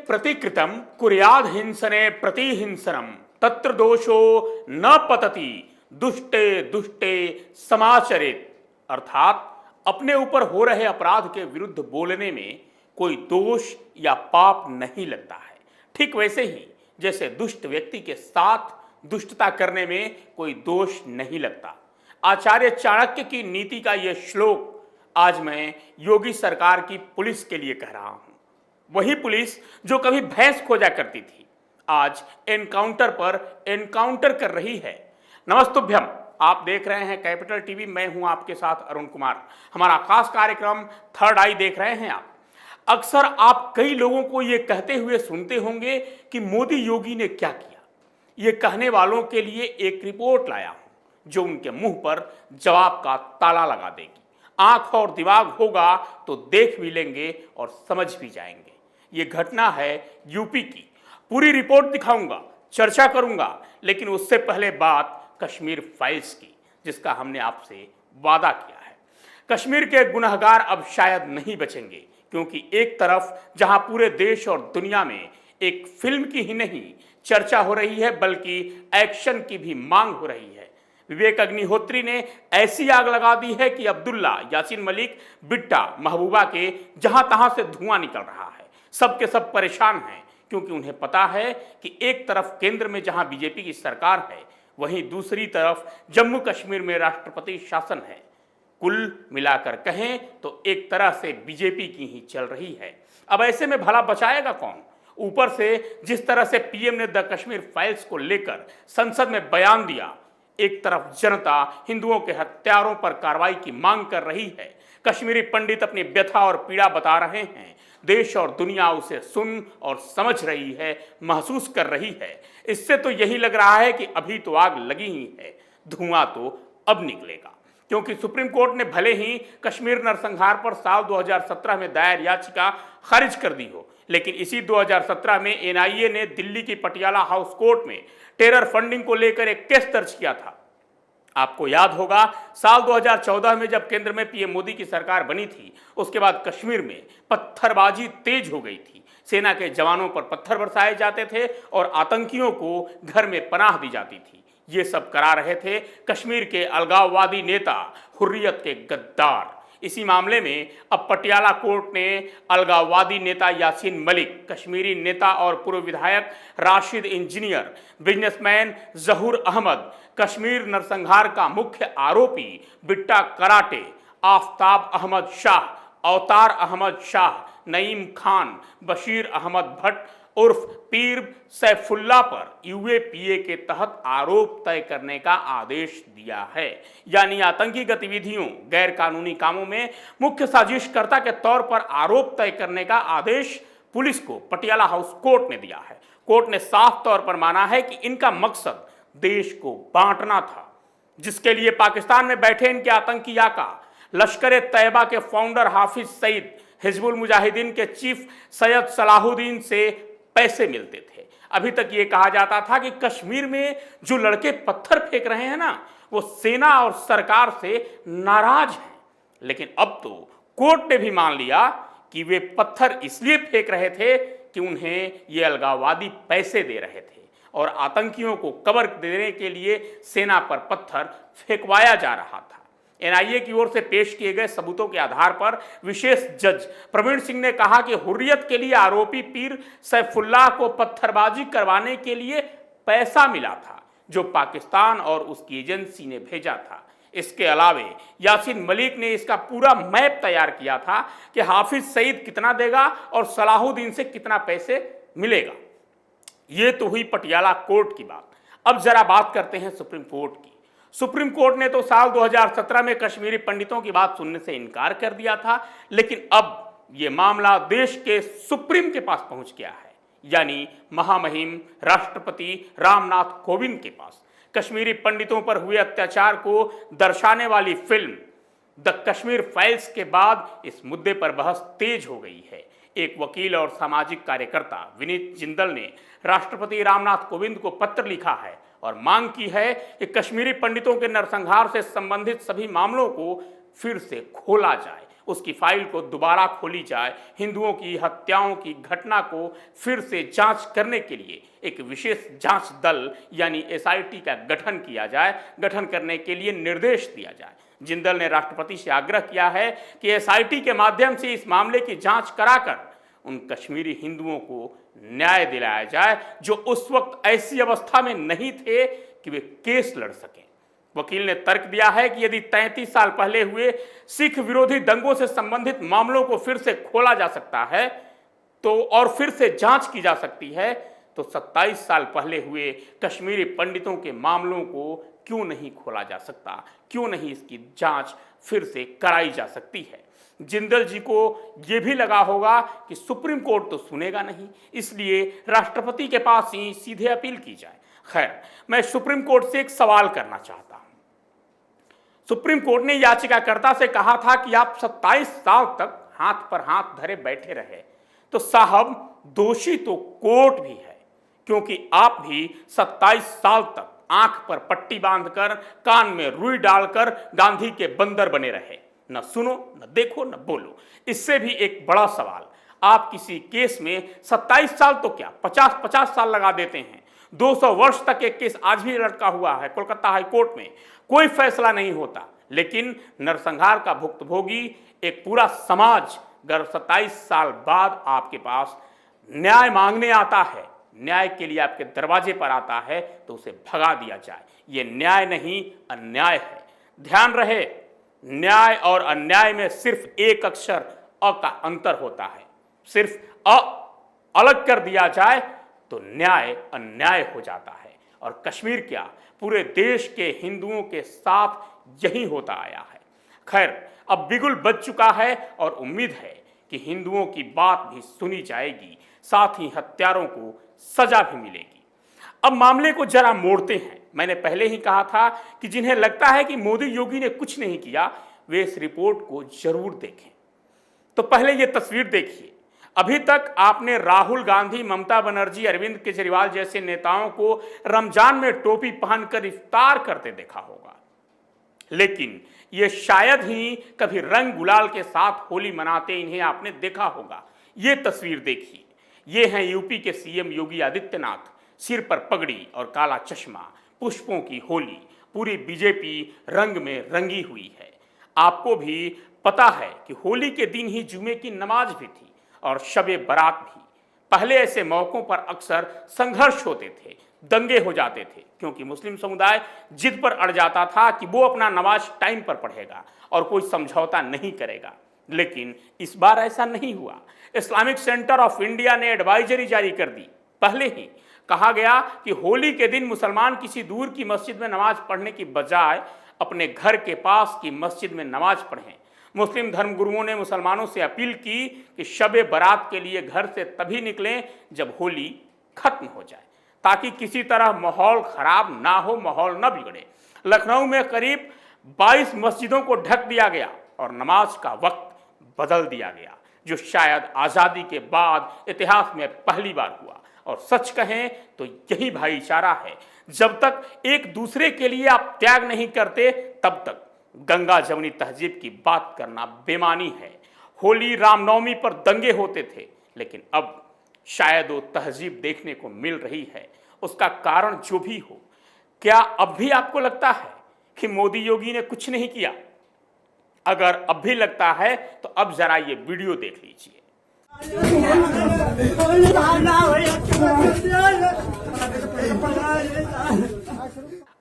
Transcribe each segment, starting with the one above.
प्रतिकृतं कुर्याद हिंसने प्रतिहिंसनम तत्र दोषो न पतति दुष्टे दुष्टे समाचरित। अर्थात अपने ऊपर हो रहे अपराध के विरुद्ध बोलने में कोई दोष या पाप नहीं लगता है। ठीक वैसे ही जैसे दुष्ट व्यक्ति के साथ दुष्टता करने में कोई दोष नहीं लगता। आचार्य चाणक्य की नीति का यह श्लोक आज मैं योगी सरकार की पुलिस के लिए कह रहा हूं। वही पुलिस जो कभी भैंस खोजा करती थी आज एनकाउंटर पर एनकाउंटर कर रही है। नमस्तुभ्यम, आप देख रहे हैं कैपिटल टीवी। मैं हूं आपके साथ अरुण कुमार। हमारा खास कार्यक्रम थर्ड आई देख रहे हैं आप। अक्सर आप कई लोगों को ये कहते हुए सुनते होंगे कि मोदी योगी ने क्या किया। ये कहने वालों के लिए एक रिपोर्ट लाया हूं जो उनके मुंह पर जवाब का ताला लगा देगी। आंख और दिमाग होगा तो देख भी लेंगे और समझ भी जाएंगे। ये घटना है यूपी की। पूरी रिपोर्ट दिखाऊंगा, चर्चा करूंगा, लेकिन उससे पहले बात कश्मीर फाइल्स की, जिसका हमने आपसे वादा किया है। कश्मीर के गुनहगार अब शायद नहीं बचेंगे, क्योंकि एक तरफ जहां पूरे देश और दुनिया में एक फिल्म की ही नहीं चर्चा हो रही है, बल्कि एक्शन की भी मांग हो रही है। विवेक अग्निहोत्री ने ऐसी आग लगा दी है कि अब्दुल्ला, यासीन मलिक, बिट्टा, महबूबा के जहां तहां से धुआं निकल रहा है। सब के सब परेशान हैं, क्योंकि उन्हें पता है कि एक तरफ केंद्र में जहां बीजेपी की सरकार है, वहीं दूसरी तरफ जम्मू कश्मीर में राष्ट्रपति शासन है। कुल मिलाकर कहें तो एक तरह से बीजेपी की ही चल रही है। अब ऐसे में भला बचाएगा कौन? ऊपर से जिस तरह से पीएम ने द कश्मीर फाइल्स को लेकर संसद में बयान दिया, एक तरफ जनता हिंदुओं के हत्यारों पर कार्रवाई की मांग कर रही है। कश्मीरी पंडित अपनी व्यथा और पीड़ा बता रहे हैं। देश और दुनिया उसे सुन और समझ रही है, महसूस कर रही है। इससे तो यही लग रहा है कि अभी तो आग लगी ही है, धुआं तो अब निकलेगा। क्योंकि सुप्रीम कोर्ट ने भले ही कश्मीर नरसंहार पर साल 2017 में दायर याचिका खारिज कर दी हो, लेकिन इसी 2017 में एनआईए ने दिल्ली की पटियाला हाउस कोर्ट में टेरर फंडिंग को लेकर एक केस दर्ज किया था। आपको याद होगा, साल 2014 में जब केंद्र में पीएम मोदी की सरकार बनी थी, उसके बाद कश्मीर में पत्थरबाजी तेज हो गई थी। सेना के जवानों पर पत्थर बरसाए जाते थे और आतंकियों को घर में पनाह दी जाती थी। ये सब करा रहे थे कश्मीर के अलगाववादी नेता, हुर्रियत के गद्दार। इसी मामले में अब पटियाला कोर्ट ने अलगाववादी नेता यासीन मलिक, कश्मीरी नेता और पूर्व विधायक राशिद इंजीनियर, बिजनेसमैन जहूर अहमद, कश्मीर नरसंहार का मुख्य आरोपी बिट्टा कराटे, आफ्ताब अहमद शाह, अवतार अहमद शाह, नईम खान, बशीर अहमद भट्ट उर्फ पीर सैफुल्ला पर यूएपीए के तहत आरोप तय करने का आदेश दिया है। यानी आतंकी गतिविधियों, गैर कानूनी कामों में मुख्य साजिशकर्ता के तौर पर आरोप तय करने का आदेश पुलिस को पटियाला हाउस कोर्ट ने दिया है। कोर्ट ने साफ तौर पर माना है कि इनका मकसद देश को बांटना था, जिसके लिए पाकिस्तान में बैठे इनके आतंकी आका लश्कर तैयबा के फाउंडर हाफिज सईद, हिजबुल मुजाहिदीन के चीफ सैयद सलाहुद्दीन से पैसे मिलते थे। अभी तक ये कहा जाता था कि कश्मीर में जो लड़के पत्थर फेंक रहे हैं ना, वो सेना और सरकार से नाराज हैं। लेकिन अब तो कोर्ट ने भी मान लिया कि वे पत्थर इसलिए फेंक रहे थे कि उन्हें ये अलगाववादी पैसे दे रहे थे और आतंकियों को कवर देने के लिए सेना पर पत्थर फेंकवाया जा रहा था। एनआईए की ओर से पेश किए गए सबूतों के आधार पर विशेष जज प्रवीण सिंह ने कहा कि हुर्रियत के लिए आरोपी पीर सैफुल्लाह को पत्थरबाजी करवाने के लिए पैसा मिला था, जो पाकिस्तान और उसकी एजेंसी ने भेजा था। इसके अलावे यासीन मलिक ने इसका पूरा मैप तैयार किया था कि हाफिज सईद कितना देगा और सलाहुद्दीन से कितना पैसे मिलेगा। ये तो हुई पटियाला कोर्ट की बात। अब जरा बात करते हैं सुप्रीम कोर्ट की। सुप्रीम कोर्ट ने तो साल 2017 में कश्मीरी पंडितों की बात सुनने से इनकार कर दिया था, लेकिन अब ये मामला देश के सुप्रीम के पास पहुंच गया है, यानी महामहिम राष्ट्रपति रामनाथ कोविंद के पास। कश्मीरी पंडितों पर हुए अत्याचार को दर्शाने वाली फिल्म द कश्मीर फाइल्स के बाद इस मुद्दे पर बहस तेज हो गई है। एक वकील और सामाजिक कार्यकर्ता विनीत जिंदल ने राष्ट्रपति रामनाथ कोविंद को पत्र लिखा है और मांग की है कि कश्मीरी पंडितों के नरसंहार से संबंधित सभी मामलों को फिर से खोला जाए, उसकी फाइल को दोबारा खोली जाए, हिंदुओं की हत्याओं की घटना को फिर से जांच करने के लिए एक विशेष जांच दल यानी एसआईटी का गठन किया जाए, गठन करने के लिए निर्देश दिया जाए। जिंदल ने राष्ट्रपति से आग्रह किया है कि एसआईटी के माध्यम से इस मामले की जांच कराकर उन कश्मीरी हिंदुओं को न्याय दिलाया जाए जो उस वक्त ऐसी अवस्था में नहीं थे कि वे केस लड़ सकें। वकील ने तर्क दिया है कि यदि 33 साल पहले हुए सिख विरोधी दंगों से संबंधित मामलों को फिर से खोला जा सकता है तो और फिर से जांच की जा सकती है, तो 27 साल पहले हुए कश्मीरी पंडितों के मामलों को क्यों नहीं खोला जा सकता, क्यों नहीं इसकी जांच फिर से कराई जा सकती है। जिंदल जी को यह भी लगा होगा कि सुप्रीम कोर्ट तो सुनेगा नहीं, इसलिए राष्ट्रपति के पास ही सीधे अपील की जाए। खैर, मैं सुप्रीम कोर्ट से एक सवाल करना चाहता हूं। सुप्रीम कोर्ट ने याचिकाकर्ता से कहा था कि आप 27 साल तक हाथ पर हाथ धरे बैठे रहे, तो साहब दोषी तो कोर्ट भी है, क्योंकि आप भी 27 साल तक आंख पर पट्टी बांधकर कान में रुई डालकर गांधी के बंदर बने रहे, न सुनो न देखो न बोलो। इससे भी एक बड़ा सवाल, आप किसी केस में 27 साल तो क्या 50-50 साल लगा देते हैं। 200 वर्ष तक एक केस आज भी लटका हुआ है कोलकाता हाई कोर्ट में, कोई फैसला नहीं होता, लेकिन नरसंहार का भुक्तभोगी एक पूरा समाज अगर 27 साल बाद आपके पास न्याय मांगने आता है, न्याय के लिए आपके दरवाजे पर आता है, तो उसे भगा दिया जाए। ये न्याय नहीं अन्याय है। ध्यान रहे, न्याय और अन्याय में सिर्फ एक अक्षर अ का अंतर होता है। सिर्फ अ अलग कर दिया जाए तो न्याय अन्याय हो जाता है। और कश्मीर क्या, पूरे देश के हिंदुओं के साथ यही होता आया है। खैर, अब बिगुल बज चुका है और उम्मीद है कि हिंदुओं की बात भी सुनी जाएगी, साथ ही हत्यारों को सजा भी मिलेगी। अब मामले को जरा मोड़ते हैं। मैंने पहले ही कहा था कि जिन्हें लगता है कि मोदी योगी ने कुछ नहीं किया, वे इस रिपोर्ट को जरूर देखें। तो पहले ये तस्वीर देखिए। अभी तक आपने राहुल गांधी, ममता बनर्जी, अरविंद केजरीवाल जैसे नेताओं को रमजान में टोपी पहनकर इफ्तार करते देखा होगा, लेकिन ये शायद ही कभी रंग गुलाल के साथ होली मनाते इन्हें आपने देखा होगा। ये तस्वीर देखिए, ये हैं यूपी के सीएम योगी आदित्यनाथ, सिर पर पगड़ी और काला चश्मा, पुष्पों की होली, पूरी बीजेपी रंग में रंगी हुई है। आपको भी पता है कि होली के दिन ही जुमे की नमाज भी थी और शबे बारात भी। पहले ऐसे मौकों पर अक्सर संघर्ष होते थे, दंगे हो जाते थे, क्योंकि मुस्लिम समुदाय जिद पर अड़ जाता था कि वो अपना नमाज टाइम पर पढ़ेगा और कोई समझौता नहीं करेगा। लेकिन इस बार ऐसा नहीं हुआ। इस्लामिक सेंटर ऑफ इंडिया ने एडवाइजरी जारी कर दी। पहले ही कहा गया कि होली के दिन मुसलमान किसी दूर की मस्जिद में नमाज पढ़ने की बजाय अपने घर के पास की मस्जिद में नमाज पढ़ें। मुस्लिम धर्मगुरुओं ने मुसलमानों से अपील की कि शबे बारात के लिए घर से तभी निकलें जब होली खत्म हो जाए, ताकि किसी तरह माहौल खराब ना हो, माहौल न बिगड़े। लखनऊ में करीब 22 मस्जिदों को ढक दिया गया और नमाज का वक्त बदल दिया गया, जो शायद आज़ादी के बाद इतिहास में पहली बार हुआ। और सच कहें तो यही भाईचारा है। जब तक एक दूसरे के लिए आप त्याग नहीं करते, तब तक गंगा जमुनी तहजीब की बात करना बेमानी है। होली, रामनवमी पर दंगे होते थे, लेकिन अब शायद वो तहजीब देखने को मिल रही है। उसका कारण जो भी हो, क्या अब भी आपको लगता है कि मोदी योगी ने कुछ नहीं किया? अगर अब भी लगता है तो अब जरा ये वीडियो देख लीजिए।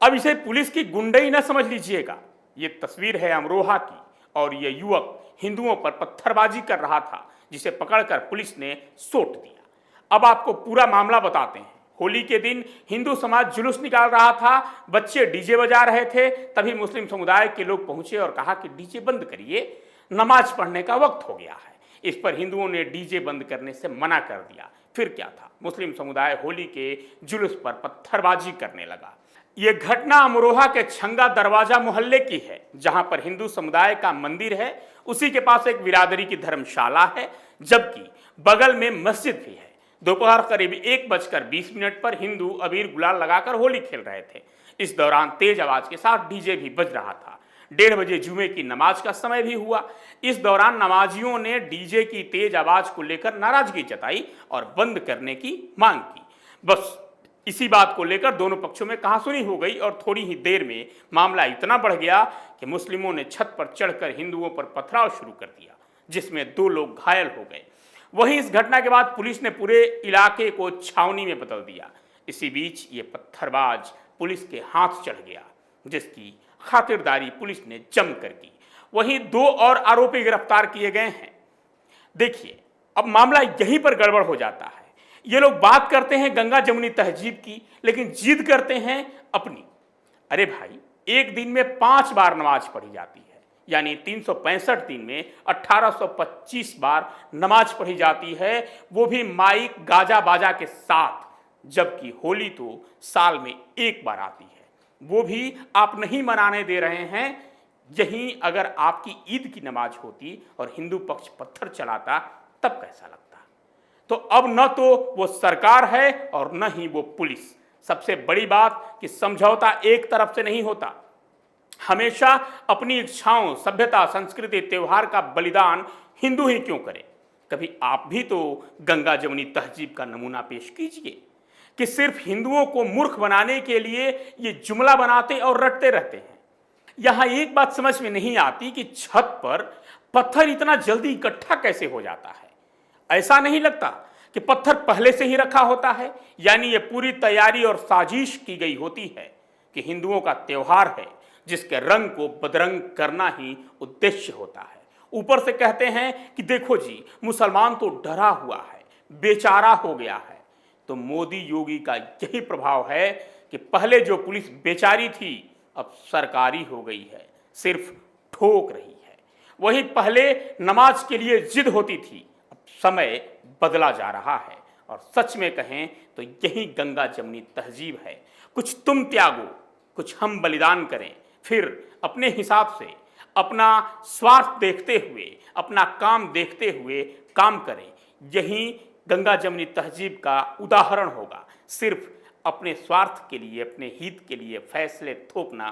अब इसे पुलिस की गुंडई न समझ लीजिएगा। ये तस्वीर है अमरोहा की और ये युवक हिंदुओं पर पत्थरबाजी कर रहा था, जिसे पकड़कर पुलिस ने सोट दिया। अब आपको पूरा मामला बताते हैं। होली के दिन हिंदू समाज जुलूस निकाल रहा था, बच्चे डीजे बजा रहे थे। तभी मुस्लिम समुदाय के लोग पहुंचे और कहा कि डीजे बंद करिए, नमाज पढ़ने का वक्त हो गया है। इस पर हिंदुओं ने डीजे बंद करने से मना कर दिया। फिर क्या था, मुस्लिम समुदाय होली के जुलूस पर पत्थरबाजी करने लगा। यह घटना अमरोहा के छंगा दरवाजा मोहल्ले की है, जहां पर हिंदू समुदाय का मंदिर है। उसी के पास एक बिरादरी की धर्मशाला है, जबकि बगल में मस्जिद भी है। दोपहर करीब 1:20 पर हिंदू अबीर गुलाल लगाकर होली खेल रहे थे। इस दौरान तेज आवाज के साथ डीजे भी बज रहा था। 1:30 बजे जुमे की नमाज का समय भी हुआ। इस दौरान नमाजियों ने डीजे की तेज आवाज को लेकर नाराजगी जताई और बंद करने की मांग की। बस इसी बात को लेकर दोनों पक्षों में कहासुनी हो गई और थोड़ी ही देर में मामला इतना बढ़ गया कि मुस्लिमों ने छत पर चढ़कर हिंदुओं पर पथराव शुरू कर दिया, जिसमें 2 लोग घायल हो गए। वहीं इस घटना के बाद पुलिस ने पूरे इलाके को छावनी में बदल दिया। इसी बीच ये पत्थरबाज पुलिस के हाथ चढ़ गया, जिसकी खातिरदारी पुलिस ने जमकर की। वहीं 2 और आरोपी गिरफ्तार किए गए हैं। देखिए, अब मामला यहीं पर गड़बड़ हो जाता है। ये लोग बात करते हैं गंगा जमुनी तहजीब की, लेकिन जिद करते हैं अपनी। अरे भाई, एक दिन में 5 बार नमाज पढ़ी जाती है, यानी 365 दिन में 1825 बार नमाज पढ़ी जाती है, वो भी माइक गाजा बाजा के साथ। जबकि होली तो साल में 1 बार आती है, वो भी आप नहीं मनाने दे रहे हैं। यहीं अगर आपकी ईद की नमाज होती और हिंदू पक्ष पत्थर चलाता, तब कैसा लगता? तो अब न तो वो सरकार है और न ही वो पुलिस। सबसे बड़ी बात कि समझौता एक तरफ से नहीं होता। हमेशा अपनी इच्छाओं, सभ्यता, संस्कृति, त्योहार का बलिदान हिंदू ही क्यों करे? कभी आप भी तो गंगा जमुनी तहजीब का नमूना पेश कीजिए कि सिर्फ हिंदुओं को मूर्ख बनाने के लिए ये जुमला बनाते और रटते रहते हैं। यहां एक बात समझ में नहीं आती कि छत पर पत्थर इतना जल्दी इकट्ठा कैसे हो जाता है। ऐसा नहीं लगता कि पत्थर पहले से ही रखा होता है? यानी ये पूरी तैयारी और साजिश की गई होती है कि हिंदुओं का त्योहार है जिसके रंग को बदरंग करना ही उद्देश्य होता है। ऊपर से कहते हैं कि देखो जी, मुसलमान तो डरा हुआ है, बेचारा हो गया है। तो मोदी योगी का यही प्रभाव है कि पहले जो पुलिस बेचारी थी, अब सरकारी हो गई है, सिर्फ ठोक रही है। वही पहले नमाज के लिए जिद होती थी, अब समय बदला जा रहा है। और सच में कहें तो यही गंगा जमुनी तहजीब है। कुछ तुम त्यागो, कुछ हम बलिदान करें, फिर अपने हिसाब से अपना स्वार्थ देखते हुए, अपना काम देखते हुए काम करें। यही गंगा जमुनी तहजीब का उदाहरण होगा। सिर्फ अपने स्वार्थ के लिए, अपने हित के लिए फैसले थोपना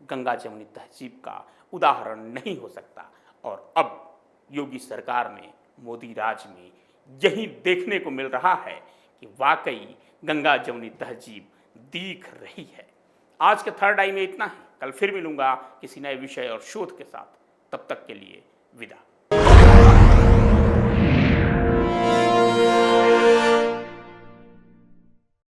गंगा जमुनी तहजीब का उदाहरण नहीं हो सकता। और अब योगी सरकार में, मोदी राज में यही देखने को मिल रहा है कि वाकई गंगा जमुनी तहजीब दिख रही है। आज के थर्ड आई में इतना ही। कल फिर मिलूंगा किसी नए विषय और शोध के साथ। तब तक के लिए विदा।